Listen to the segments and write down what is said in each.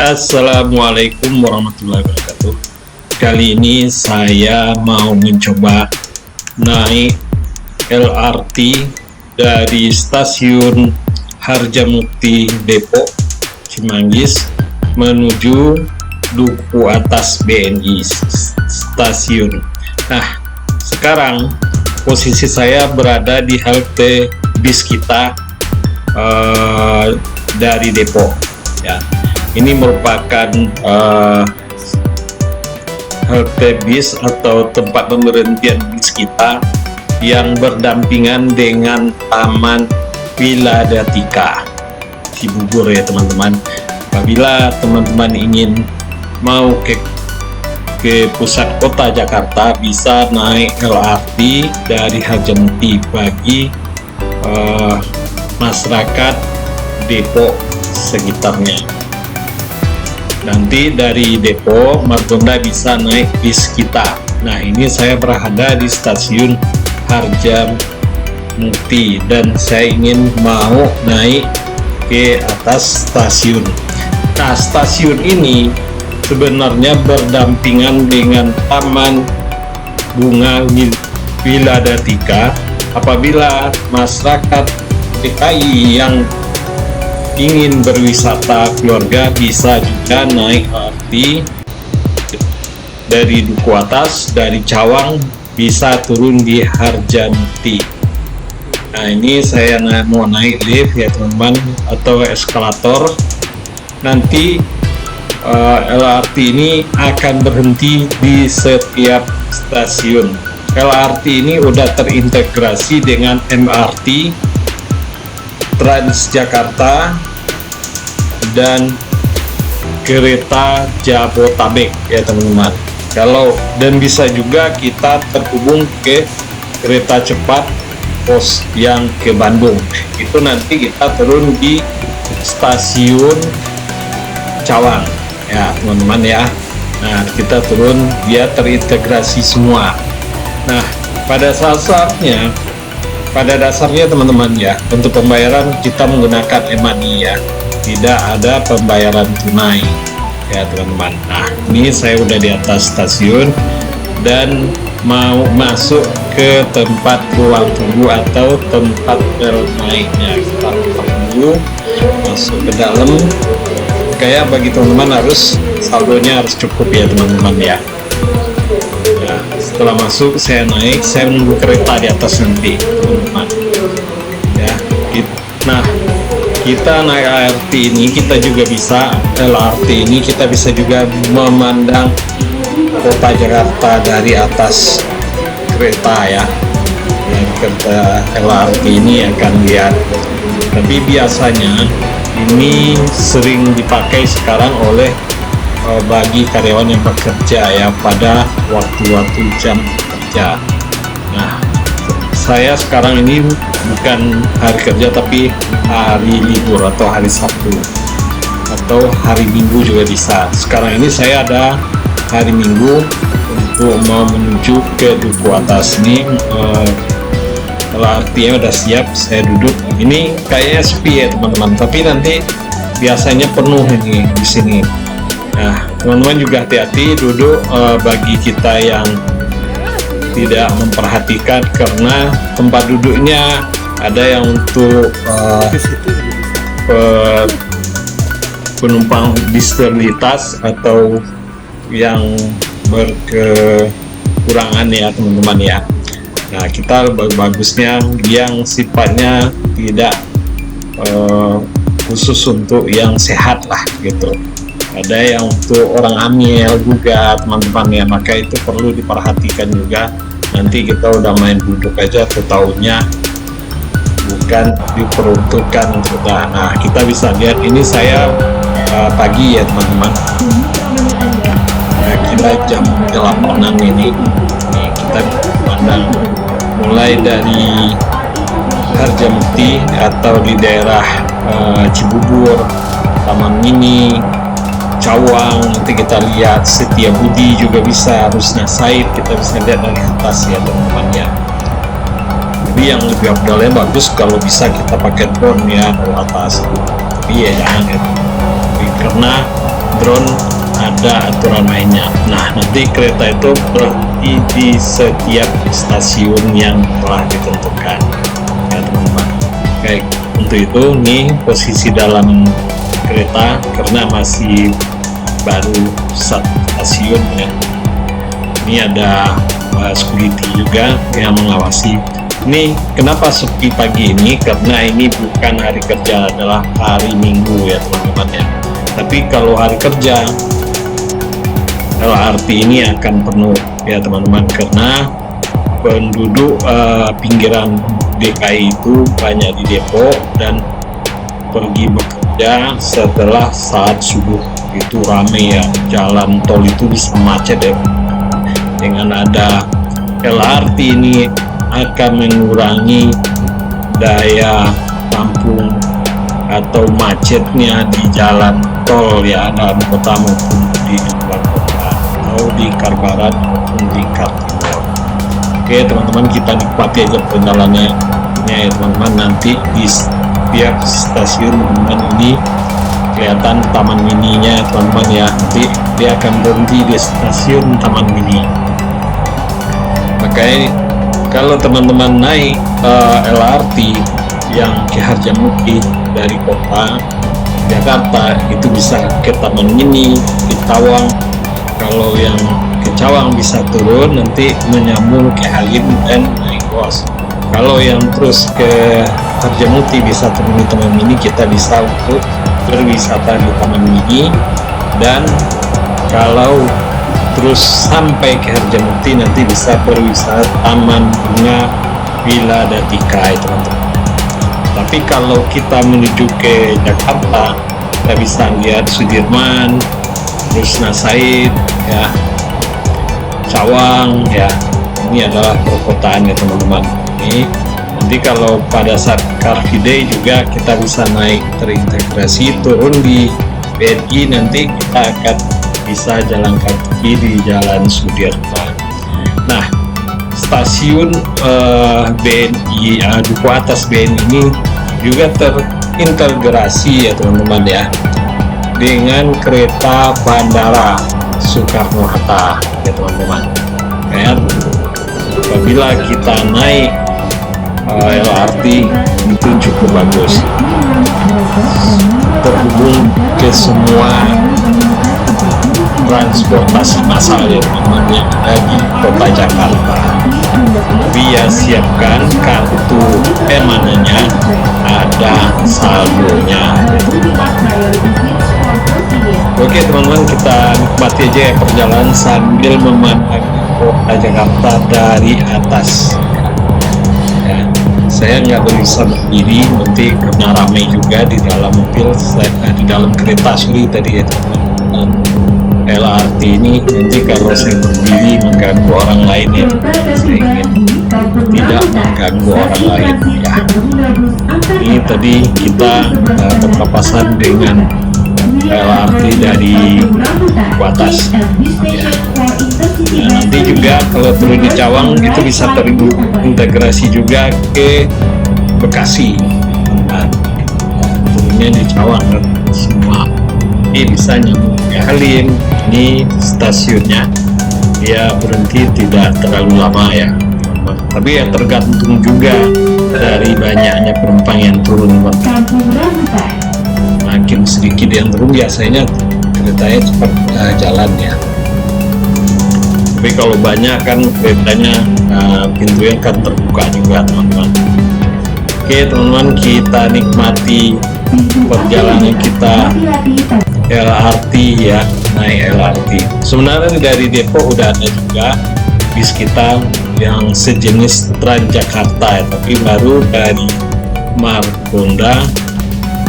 Assalamualaikum warahmatullahi wabarakatuh. Kali ini saya mau mencoba naik LRT dari stasiun Harjamukti Depok Cimanggis menuju Duku Atas BNI stasiun. Nah, sekarang posisi saya berada di halte bis kita dari Depok ya. Ini merupakan halte bis atau tempat pemberhentian bis kita yang berdampingan dengan Taman Wiladatika Cibubur ya teman-teman. Apabila teman-teman ingin mau ke pusat kota Jakarta, bisa naik LRT dari Harjamukti bagi masyarakat Depok sekitarnya. Nanti dari Depok Margonda bisa naik bis kita. Nah, ini saya berada di stasiun Harjamukti dan saya ingin mau naik ke atas stasiun. Nah, stasiun ini sebenarnya berdampingan dengan Taman Bunga Wiladatika. Apabila masyarakat DKI yang ingin berwisata keluarga bisa juga naik LRT dari Duku Atas, dari Cawang bisa turun di Harjamukti. Nah, ini saya mau naik lift ya teman-teman, atau eskalator. Nanti LRT ini akan berhenti di setiap stasiun. LRT ini udah terintegrasi dengan MRT, Transjakarta, dan kereta Jabotabek ya teman-teman. Dan bisa juga kita terhubung ke kereta cepat pos yang ke Bandung. Itu nanti kita turun di stasiun Cawang ya teman-teman ya. Nah, kita turun, dia terintegrasi semua. Nah, pada dasarnya teman-teman ya, untuk pembayaran kita menggunakan e-money ya, tidak ada pembayaran tunai ya teman-teman. Nah, ini saya udah di atas stasiun dan mau masuk ke tempat ruang tunggu atau tempat bel naiknya. Kita tunggu masuk ke dalam. Kayak bagi teman-teman harus saldonya harus cukup ya teman-teman ya. Nah, setelah masuk saya naik, saya menunggu kereta di atas nanti teman-teman ya. Nah, kita naik LRT ini kita bisa juga memandang kota Jakarta dari atas kereta ya. Dari kereta LRT ini akan lihat. Tapi biasanya ini sering dipakai sekarang oleh bagi karyawan yang bekerja ya pada waktu-waktu jam kerja. Nah, saya sekarang ini bukan hari kerja tapi hari libur atau hari Sabtu atau hari Minggu juga bisa. Sekarang ini saya ada hari Minggu untuk mau menuju ke Duku Atas. Ini LRT-nya udah siap, saya duduk. Ini kayaknya sepi ya teman-teman, tapi nanti biasanya penuh ini di sini. Nah, teman-teman juga hati-hati duduk bagi kita yang tidak memperhatikan, karena tempat duduknya ada yang untuk penumpang disabilitas atau yang berkekurangan ya teman-teman ya. Nah, kita bagusnya yang sifatnya tidak khusus untuk yang sehat lah gitu. Ada yang untuk orang hamil juga teman-teman ya, maka itu perlu diperhatikan juga. Nanti kita udah main duduk aja tahunnya bukan diperuntukkan untuk nah, kita bisa lihat ini saya pagi ya teman-teman. Nah, kita jam 8-an ini kita pandang mulai dari Harjamukti atau di daerah Cibubur, Taman Mini, Cawang, nanti kita lihat Setiabudi juga bisa, Rusna Said kita bisa lihat dari atas ya teman-teman ya. Jadi yang lebih abdalnya bagus kalau bisa kita pakai drone ya dari atas, tapi ya jangan ya. Karena drone ada aturan mainnya. Nah, nanti kereta itu berhenti di setiap stasiun yang telah ditentukan, ya teman-teman. Baik, untuk itu nih posisi dalam kereta karena masih baru satu stasiun ya. Ini ada security juga yang mengawasi. Ini kenapa sepi pagi ini, karena ini bukan hari kerja, adalah hari Minggu ya teman-teman ya. Tapi kalau hari kerja LRT ini akan penuh ya teman-teman, karena penduduk pinggiran DKI itu banyak di Depok dan pergi bekerja setelah saat subuh, itu rame ya, jalan tol itu bisa macet ya. Dengan ada LRT ini akan mengurangi daya tampung atau macetnya di jalan tol ya, dalam kota maupun di luar kota, atau di Karbarat maupun di Kartimur. Oke teman-teman, kita nikmati aja perjalanannya ya teman-teman. Nanti di setiap stasiun teman-teman ini kelihatan taman mininya teman-teman ya. Nanti dia akan berhenti di stasiun taman mini. Makanya kalau teman-teman naik LRT yang ke Harjamukti dari kota Jakarta, itu bisa ke Taman Mini, ke Cawang. Kalau yang ke Cawang bisa turun nanti menyambung ke Halim dan naik Bos. Kalau yang terus ke Harjamukti bisa turun di Taman Mini, kita bisa untuk berwisata di Taman Mini. Dan kalau terus sampai ke Harjamukti nanti bisa berwisata Taman Bunga Villa Datika teman-teman. Tapi kalau kita menuju ke Jakarta, kita bisa lihat Sudirman, terus Nasaid ya, Cawang ya. Ini adalah perkotaan ya teman-teman. Ini nanti kalau pada saat Car Free Day juga kita bisa naik terintegrasi turun di BNI, nanti kita akan bisa jalan kaki di Jalan Sudirman. Nah, stasiun BNI Duku Atas BNI ini juga terintegrasi ya teman-teman ya, dengan kereta Bandara Soekarno-Hatta ya teman-teman. Kayak apabila kita naik LRT itu cukup bagus, terhubung ke semua transportasi massal ya teman-teman yang ada di kota Jakarta. Tapi ya siapkan kartu mananya ada saldonya ya teman-teman. Oke teman-teman, kita nikmati aja ya perjalanan sambil memandang kota Jakarta dari atas ya. Saya nggak bisa berdiri nanti karena ramai juga di dalam mobil, di dalam kereta suri tadi ya teman-teman. LRT ini nanti kalau saya berdiri mengganggu orang lain ya, saya ingin tidak mengganggu orang lain ya. Ini tadi kita berpapasan dengan LRT dari atas ya. Nah, nanti juga kalau turun di Cawang itu bisa terintegrasi juga ke Bekasi. Nah, turunnya di Cawang kan semua. Ini bisa nyambung ke Halim. Ini stasiunnya dia berhenti tidak terlalu lama ya, tapi ya tergantung juga dari banyaknya penumpang yang turun. Makin sedikit yang turun biasanya keretanya cepat jalan ya, tapi kalau banyak kan keretanya pintunya kan terbuka juga teman-teman. Oke teman-teman, kita nikmati perjalanan kita LRT ya, naik LRT. Sebenarnya dari Depok udah ada juga bis kita yang sejenis Transjakarta ya, tapi baru dari Margonda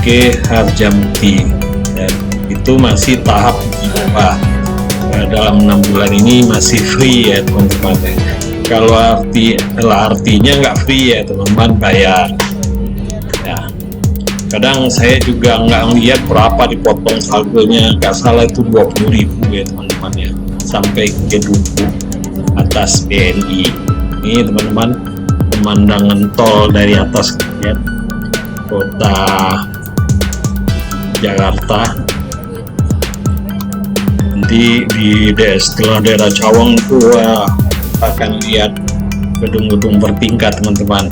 ke Harjamukti dan itu masih tahap uji coba. Dalam 6 bulan ini masih free ya teman-teman. Kalau LRT-nya nggak free ya teman-teman, bayar ya. Kadang saya juga nggak lihat berapa dipotong saldonya, nggak salah itu 20.000 ya teman-teman ya, sampai ke Duku Atas BNI. Ini teman-teman pemandangan tol dari atas ya, kota Jakarta. Jadi setelah daerah Cawang itu akan lihat gedung-gedung bertingkat, teman-teman.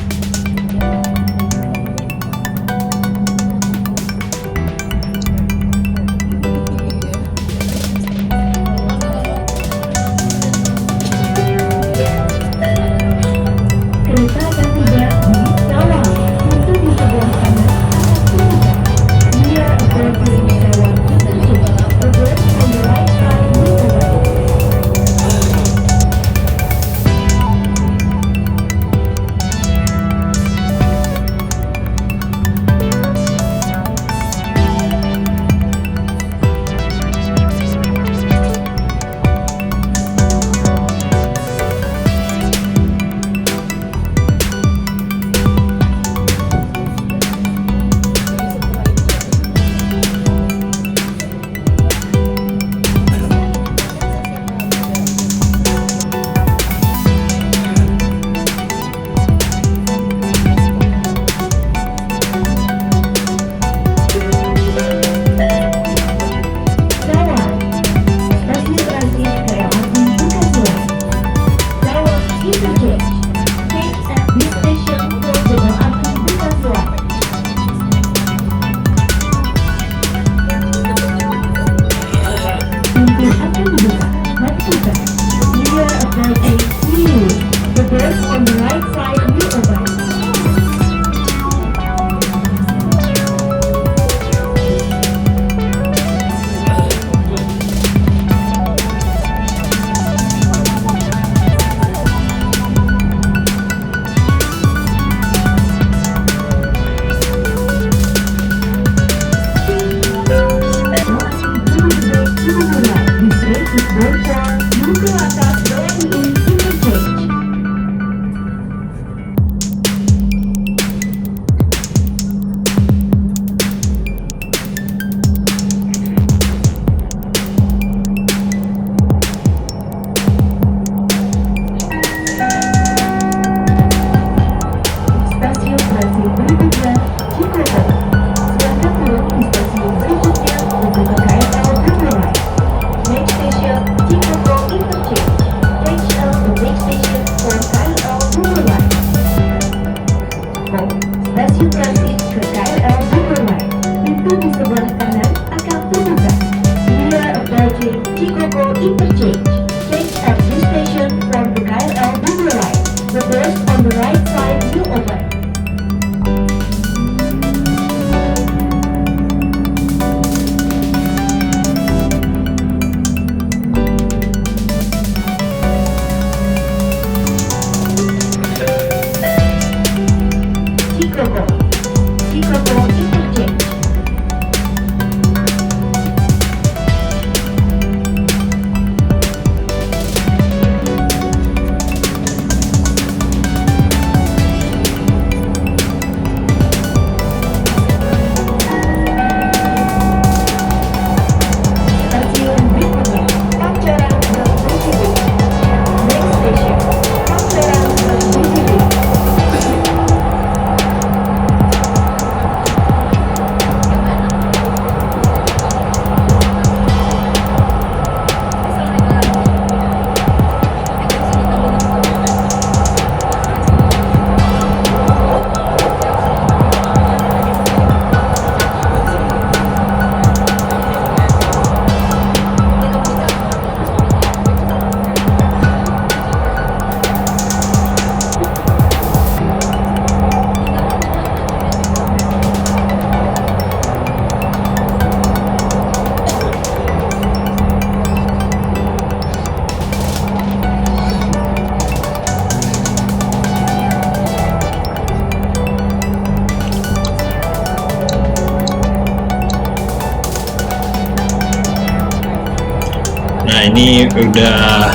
Nah, ini udah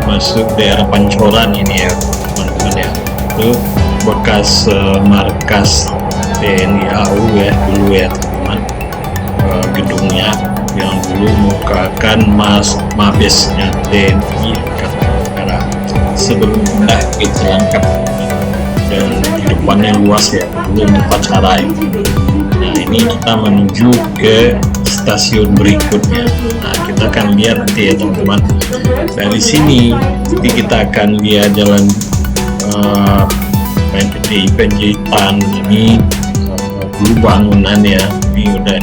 masuk daerah Pancoran ini ya, teman-teman ya. Itu bekas markas TNI AU ya dulu ya, teman-teman. Gedungnya yang dulu merupakan mabesnya TNI Angkatan Udara sebelum pindah ke Cilangkap, dan di depannya luas ya, dulu tempat sarai. Nah, ini ini kita menuju ke stasiun berikutnya. Nah, kita akan lihat nanti ya teman-teman. Dari sini nanti kita akan lihat jalan PTI Penjahitan ini dulu bangunannya ini udah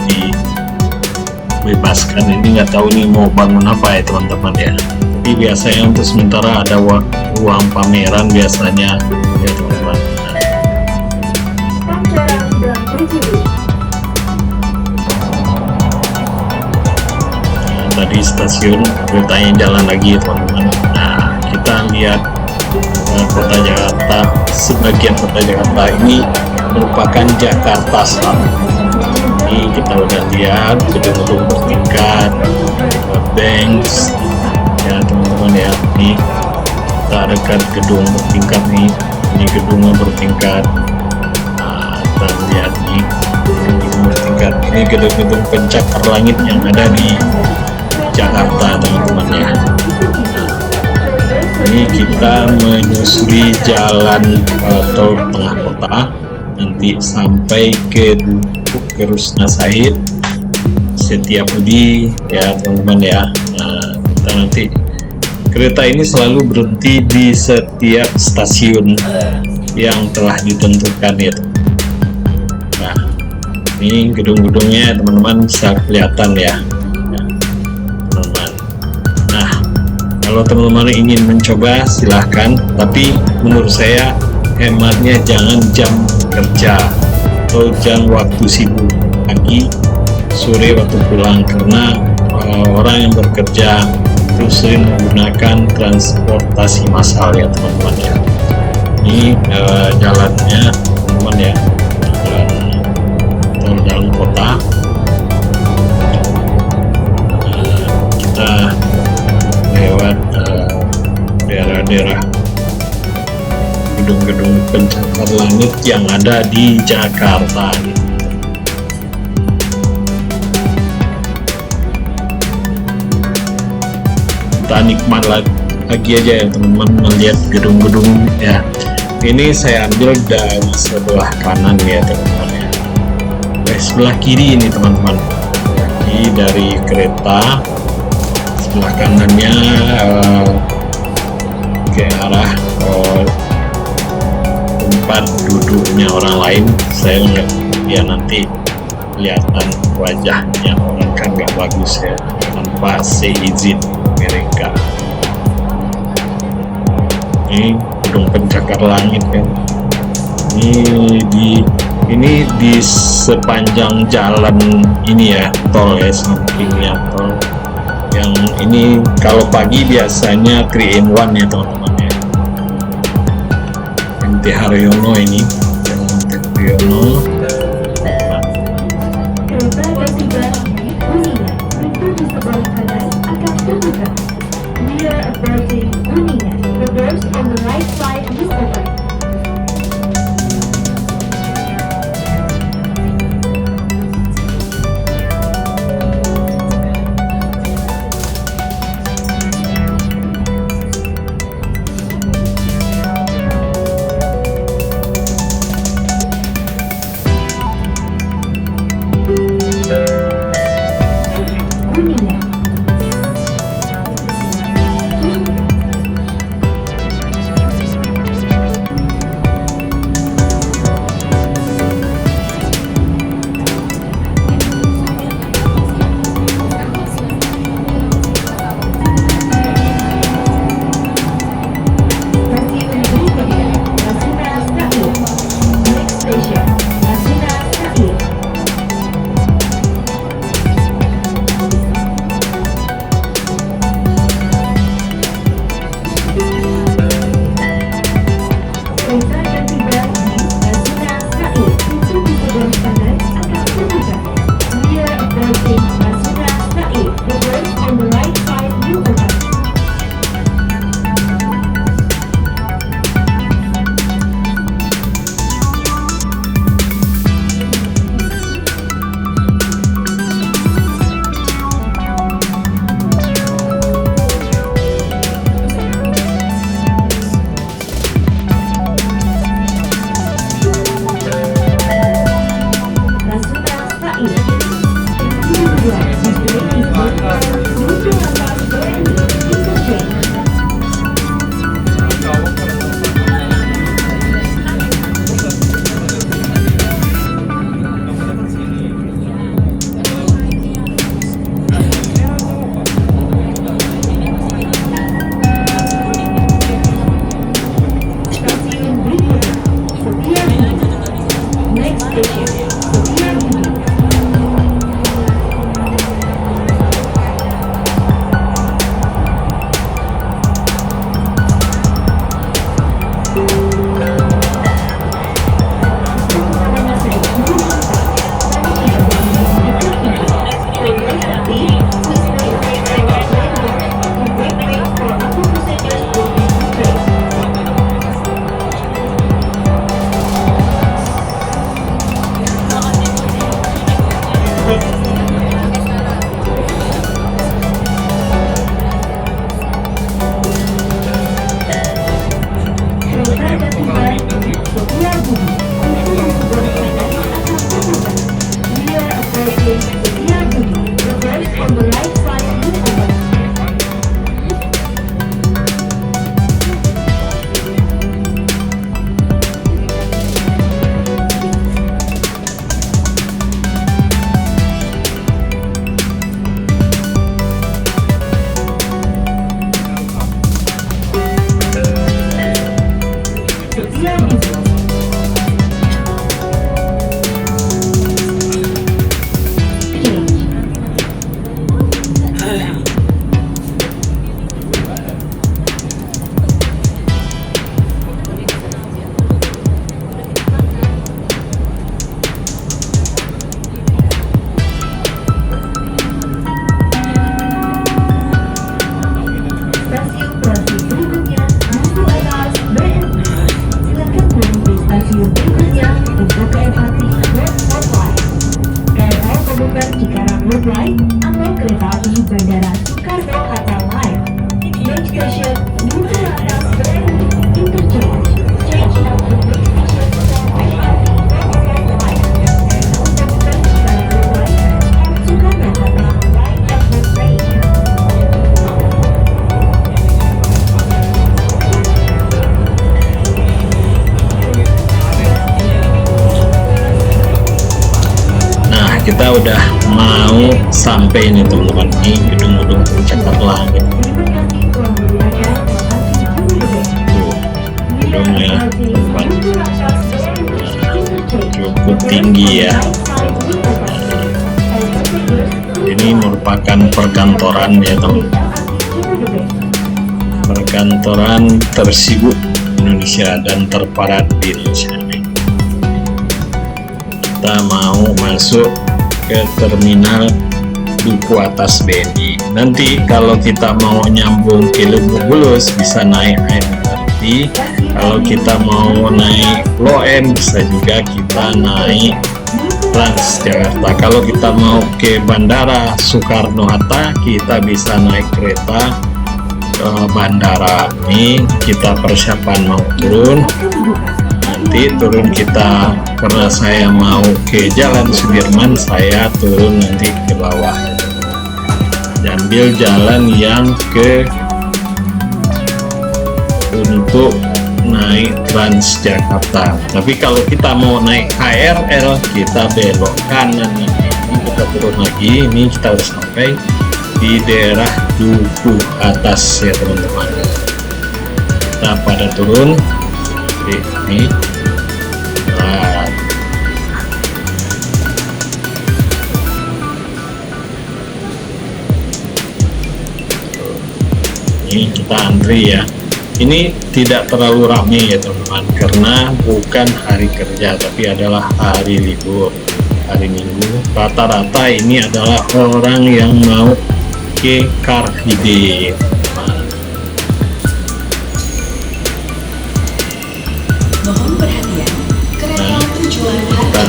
dibebaskan. Ini nggak tahu nih mau bangun apa ya teman-teman ya. Tapi biasanya untuk sementara ada ruang pameran biasanya ya teman-teman. Tadi stasiun keretanya jalan lagi teman-teman. Nah, kita lihat kota Jakarta. Sebagian kota Jakarta ini merupakan Jakarta Selatan. Ini kita udah lihat gedung-gedung bertingkat, banks ya teman-teman ya. Ini kita dekat gedung bertingkat nih. Ini gedungnya bertingkat. Nah, kita lihat nih gedung bertingkat. Ini gedung-gedung pencakar langit yang ada di Jakarta teman-teman ya. Ini kita menyusuri jalan tol tengah kota, nanti sampai ke Rusna Said, Setiabudi ya teman-teman ya. Nah, kita nanti kereta ini selalu berhenti di setiap stasiun yang telah ditentukan ya. Nah, ini gedung-gedungnya teman-teman bisa kelihatan ya. Kalau teman-teman ingin mencoba silahkan, tapi menurut saya hematnya jangan jam kerja atau jam waktu sibuk pagi sore waktu pulang, karena orang yang bekerja itu sering menggunakan transportasi massal ya teman-teman ya. Ini jalannya teman-teman ya, jalan tol dalam kota. Kita lewat daerah-daerah gedung-gedung pencakar langit yang ada di Jakarta gitu. Kita nikmat lagi aja ya teman-teman melihat gedung-gedung ya. Ini saya ambil dari sebelah kanan ya teman-teman ya. Sebelah kiri ini teman-teman, dari kereta. Sebelah kanannya ke arah tempat duduknya orang lain. Saya lihat ya, nanti kelihatan wajahnya orang kan nggak bagus ya tanpa seizin mereka. Ini gedung pencakar langit kan. Ini di sepanjang jalan ini ya, tol ya, sampingnya tol. Yang ini kalau pagi biasanya 3 in 1 ya teman-teman ya. MT Haryono ini, MT Haryono. sampai ini teman-teman, ini gedung-gedung pencakar langit tuh, gedungnya teman-teman cukup tinggi ya. Ini merupakan perkantoran ya teman, perkantoran tersibuk Indonesia dan terpadat di Indonesia. Kita mau masuk ke terminal Duku Atas BNI. Nanti kalau kita mau nyambung ke Lebak Bulus bisa naik MRT. Kalau kita mau naik Blok M bisa juga kita naik Transjakarta. Kalau kita mau ke Bandara Soekarno-Hatta kita bisa naik kereta ke bandara. Ini kita persiapan mau turun. Nanti turun kita, karena saya mau ke Jalan Sudirman, saya turun nanti ke bawah, ambil jalan yang untuk naik Transjakarta. Tapi kalau kita mau naik KRL kita belok kanan, ini kita turun lagi. Ini kita harus sampai di daerah Duku Atas ya teman-teman. Kita pada turun di ini. Nah, ini kita antri ya. Ini tidak terlalu ramai ya teman-teman, karena bukan hari kerja tapi adalah hari libur, hari Minggu. Rata-rata ini adalah orang yang mau ke Car Free Day. Mohon perhatian, kereta tujuan Kita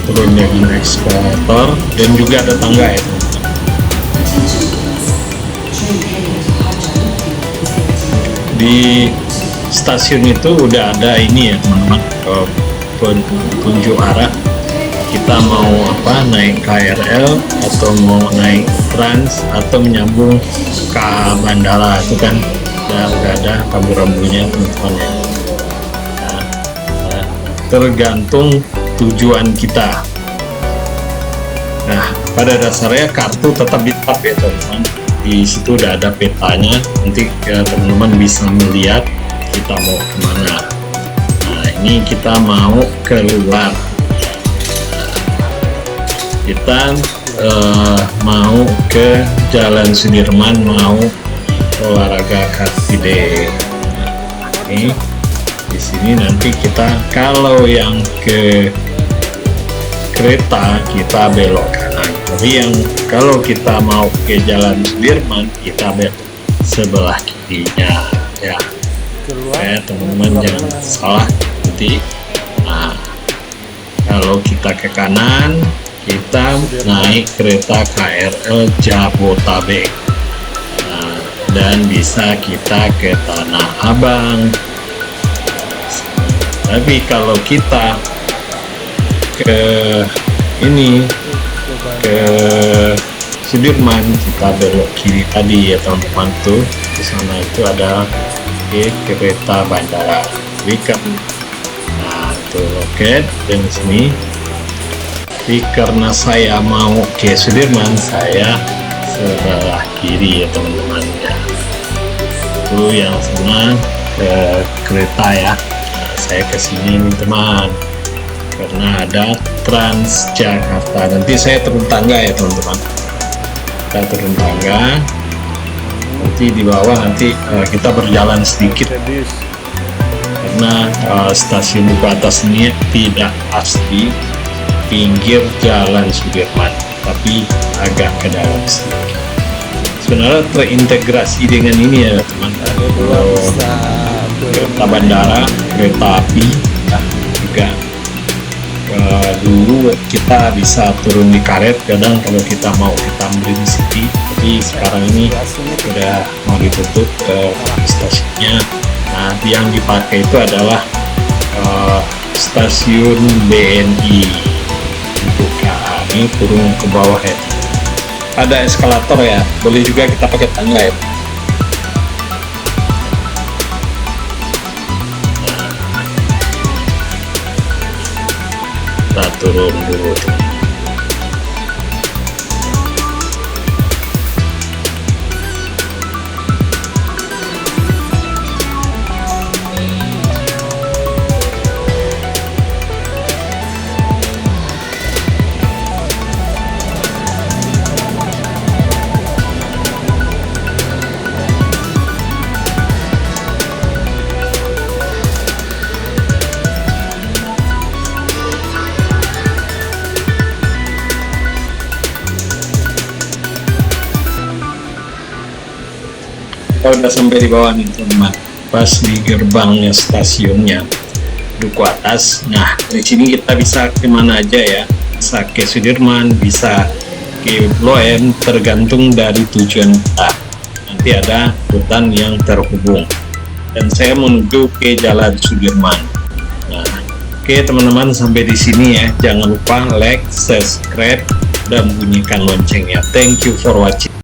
turun dari ekskavator dan juga ada tangga ya teman-teman. Di stasiun itu udah ada ini ya teman-teman, penunjuk arah. Kita mau naik KRL atau mau naik Trans atau menyambung ke bandara, itu kan udah ada rambu-rambunya teman-teman ya. Nah, tergantung tujuan kita. Nah, pada dasarnya kartu tetap ditap ya teman-teman. Di situ udah ada petanya, nanti teman-teman bisa melihat kita mau kemana. Nah, ini kita mau keluar, kita mau ke Jalan Sudirman, mau olahraga Car Free Day. Ini di sini nanti kita, kalau yang ke kereta kita belok kanan, tapi yang kalau kita mau ke Jalan Sudirman kita belok sebelah kirinya ya. Teman-teman jangan salah nanti. Nah, kalau kita ke kanan kita naik kereta KRL Jabotabek, nah, dan bisa kita ke Tanah Abang. Tapi kalau kita ke ini ke Sudirman kita belok kiri tadi ya teman-teman, tuh di sana itu ada kereta bandara Wickham. Nah itu loket dan sini. Tapi karena saya mau ke Sudirman saya sebelah kiri ya teman-teman ya. Itu yang sana ke kereta ya. Nah, saya kesini nih teman, karena ada Transjakarta. Nanti saya turun tangga ya teman-teman, kita turun tangga, nanti di bawah nanti kita berjalan sedikit karena stasiun Duku Atas ini tidak pasti pinggir Jalan Sudirman tapi agak ke dalam sedikit. Sebenarnya terintegrasi dengan ini ya teman-teman, kereta bandara, kereta api juga. Dulu kita bisa turun di karet kadang kalau kita mau ke Tamrin City, tapi sekarang ini udah mau ditutup stasiunnya. Nah yang dipakai itu adalah stasiun BNI untuk KA. Ini turun ke bawah ya, ada eskalator ya, boleh juga kita pakai tangga ya. Kita turun dulu. Kita udah sampai di bawah nih teman, pas di gerbangnya stasiunnya, Duku Atas. Nah, dari sini kita bisa kemana aja ya, bisa ke Sudirman, bisa ke Blok M, tergantung dari tujuan kita. Nanti ada hutan yang terhubung, dan saya menuju ke Jalan Sudirman. Nah, oke teman-teman, sampai di sini ya. Jangan lupa like, subscribe, dan bunyikan loncengnya. Thank you for watching.